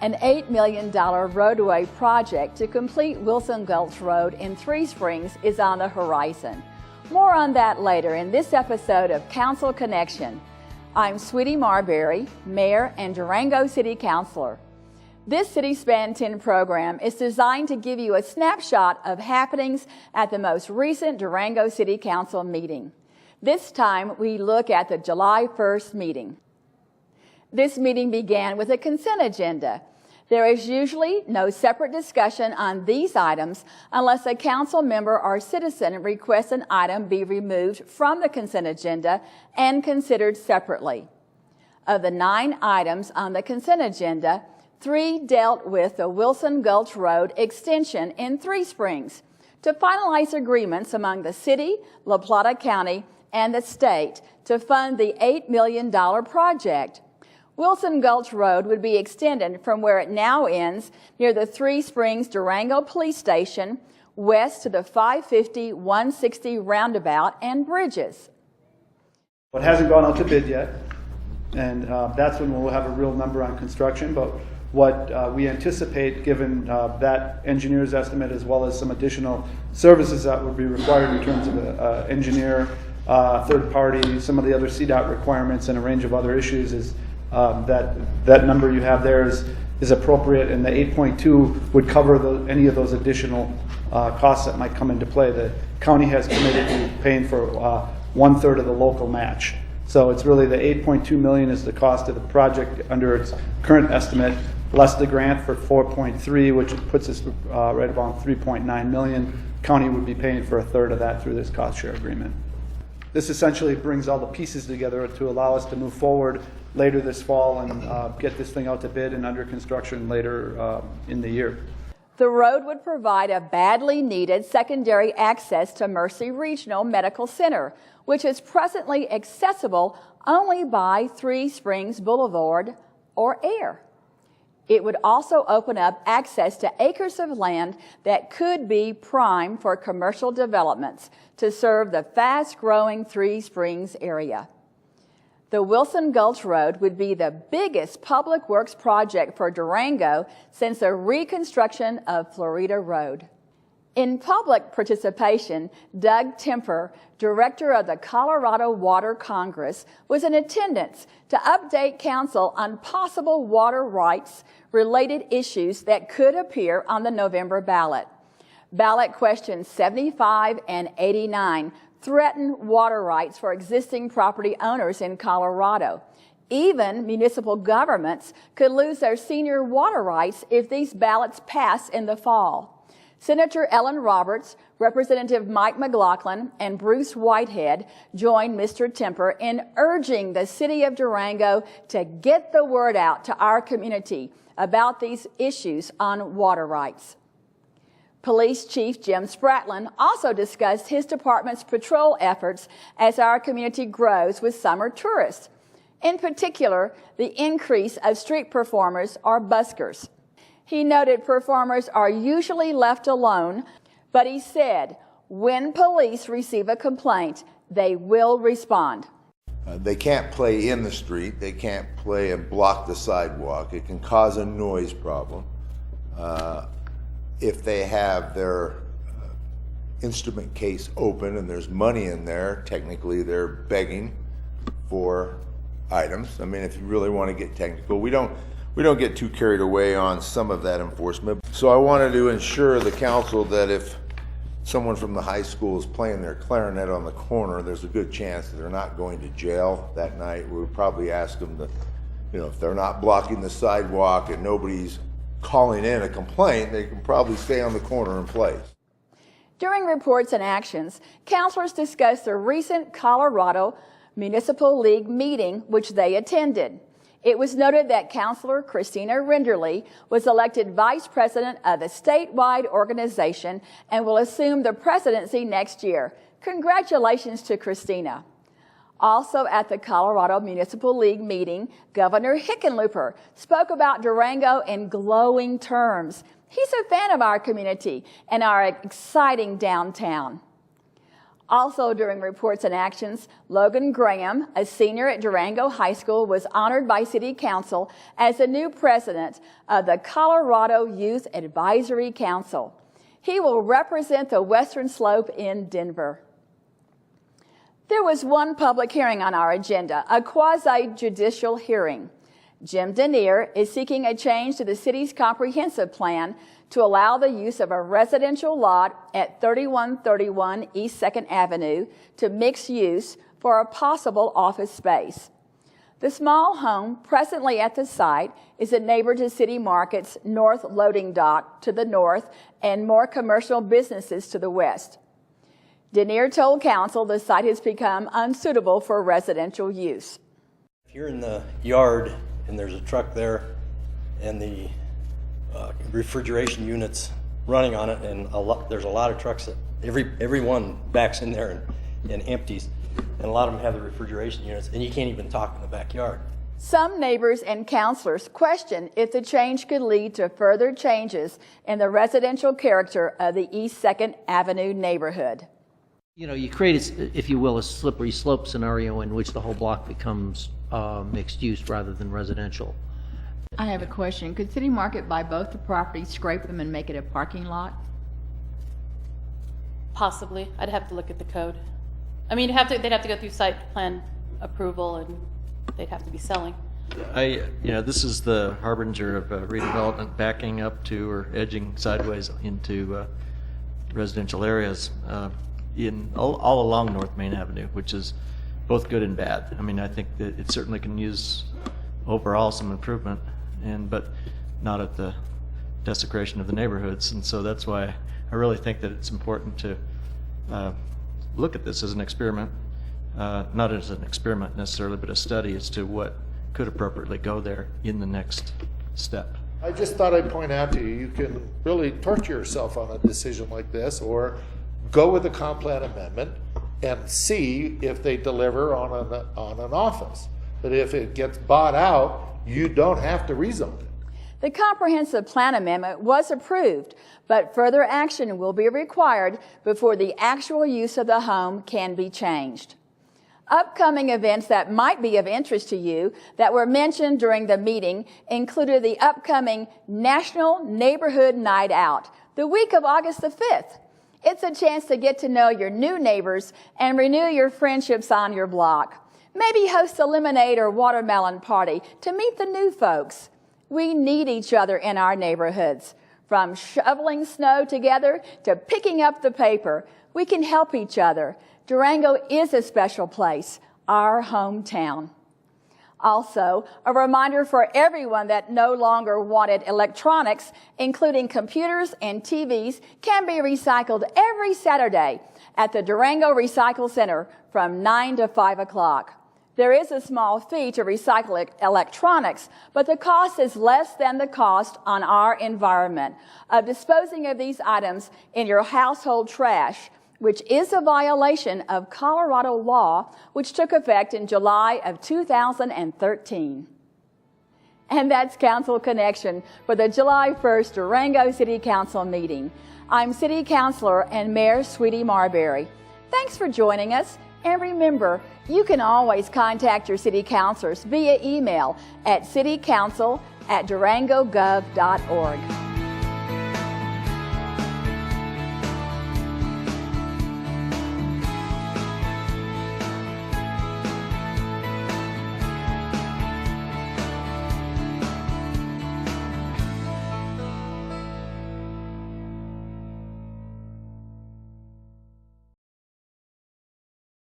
An $8 million roadway project to complete Wilson Gulch Road in Three Springs is on the horizon. More on that later in this episode of Council Connection. I'm Sweetie Marbury, Mayor and Durango City Councilor. This City Span 10 program is designed to give you a snapshot of happenings at the most recent Durango City Council meeting. This time we look at the July 1st meeting. This meeting began with a consent agenda. There is usually no separate discussion on these items unless a council member or citizen requests an item be removed from the consent agenda and considered separately. Of the 9 items on the consent agenda, 3 dealt with the Wilson Gulch Road extension in Three Springs to finalize agreements among the city, La Plata County, and the state to fund the $8 million project. Wilson Gulch Road would be extended from where it now ends near the Three Springs Durango Police Station west to the 550-160 roundabout and bridges. It hasn't gone out to bid yet, and that's when we'll have a real number on construction, but what we anticipate, given that engineer's estimate as well as some additional services that would be required in terms of engineer, third party, some of the other CDOT requirements and a range of other issues, is that number you have there is appropriate, and the 8.2 would cover any of those additional costs that might come into play. The county has committed to paying for 1/3 of the local match. So it's really the 8.2 million is the cost of the project under its current estimate, less the grant for 4.3, which puts us right about 3.9 million. County would be paying for 1/3 of that through this cost share agreement. This essentially brings all the pieces together to allow us to move forward later this fall and get this thing out to bid and under construction later in the year. The road would provide a badly needed secondary access to Mercy Regional Medical Center, which is presently accessible only by Three Springs Boulevard or air. It would also open up access to acres of land that could be prime for commercial developments to serve the fast-growing Three Springs area. The Wilson Gulch Road would be the biggest public works project for Durango since the reconstruction of Florida Road. In public participation, Doug Temper, director of the Colorado Water Congress, was in attendance to update council on possible water rights related issues that could appear on the November ballot. Ballot questions 75 and 89 threaten water rights for existing property owners in Colorado. Even municipal governments could lose their senior water rights if these ballots pass in the fall. Senator Ellen Roberts, Representative Mike McLaughlin, and Bruce Whitehead joined Mr. Temper in urging the city of Durango to get the word out to our community about these issues on water rights. Police Chief Jim Spratlin also discussed his department's patrol efforts as our community grows with summer tourists. In particular, the increase of street performers or buskers. He noted performers are usually left alone, but he said, when police receive a complaint, they will respond. They can't play in the street. They can't play and block the sidewalk. It can cause a noise problem. If they have their instrument case open and there's money in there, technically they're begging for items. I mean, if you really want to get technical, we don't get too carried away on some of that enforcement. So I wanted to ensure the council that if someone from the high school is playing their clarinet on the corner, there's a good chance that they're not going to jail that night. We would probably ask them to, if they're not blocking the sidewalk and nobody's calling in a complaint, they can probably stay on the corner and play. During reports and actions, councilors discussed the recent Colorado Municipal League meeting, which they attended. It was noted that Councilor Christina Renderly was elected vice president of the statewide organization and will assume the presidency next year. Congratulations to Christina. Also at the Colorado Municipal League meeting, Governor Hickenlooper spoke about Durango in glowing terms. He's a fan of our community and our exciting downtown. Also during reports and actions, Logan Graham, a senior at Durango High School, was honored by City Council as the new president of the Colorado Youth Advisory Council. He will represent the Western Slope in Denver. There was one public hearing on our agenda, a quasi-judicial hearing. Jim Denier is seeking a change to the city's comprehensive plan to allow the use of a residential lot at 3131 East 2nd Avenue to mixed use for a possible office space. The small home presently at the site is a neighbor to City Market's north loading dock to the north and more commercial businesses to the west. Denier told council the site has become unsuitable for residential use. If you're in the yard and there's a truck there and the refrigeration units running on it, and there's a lot of trucks that every one backs in there and empties, and a lot of them have the refrigeration units, and you can't even talk in the backyard. Some neighbors and councilors question if the change could lead to further changes in the residential character of the East 2nd Avenue neighborhood. You know, you create, if you will, a slippery slope scenario in which the whole block becomes mixed use rather than residential. I have a question. Could City Market buy both the properties, scrape them, and make it a parking lot? Possibly. I'd have to look at the code. I mean, they'd have to go through site plan approval, and they'd have to be selling. This is the harbinger of redevelopment backing up to or edging sideways into residential areas in all along North Main Avenue, which is both good and bad. I mean, I think that it certainly can use overall some improvement, but not at the desecration of the neighborhoods. And so that's why I really think that it's important to look at this as an experiment, not as an experiment necessarily, but a study as to what could appropriately go there in the next step. I just thought I'd point out to you, you can really torture yourself on a decision like this, or go with the comp plan amendment and see if they deliver on an office. But if it gets bought out, you don't have to rezone it. The comprehensive plan amendment was approved, but further action will be required before the actual use of the home can be changed. Upcoming events that might be of interest to you that were mentioned during the meeting included the upcoming National Neighborhood Night Out, the week of August the 5th. It's a chance to get to know your new neighbors and renew your friendships on your block. Maybe host a lemonade or watermelon party to meet the new folks. We need each other in our neighborhoods. From shoveling snow together to picking up the paper, we can help each other. Durango is a special place, our hometown. Also, a reminder for everyone that no longer wanted electronics, including computers and TVs, can be recycled every Saturday at the Durango Recycle Center from 9 to 5 o'clock. There is a small fee to recycle electronics, but the cost is less than the cost on our environment of disposing of these items in your household trash, which is a violation of Colorado law, which took effect in July of 2013. And that's Council Connection for the July 1st Durango City Council meeting. I'm City Councilor and Mayor Sweetie Marbury. Thanks for joining us, and remember, you can always contact your city councilors via email at citycouncil@durangogov.org.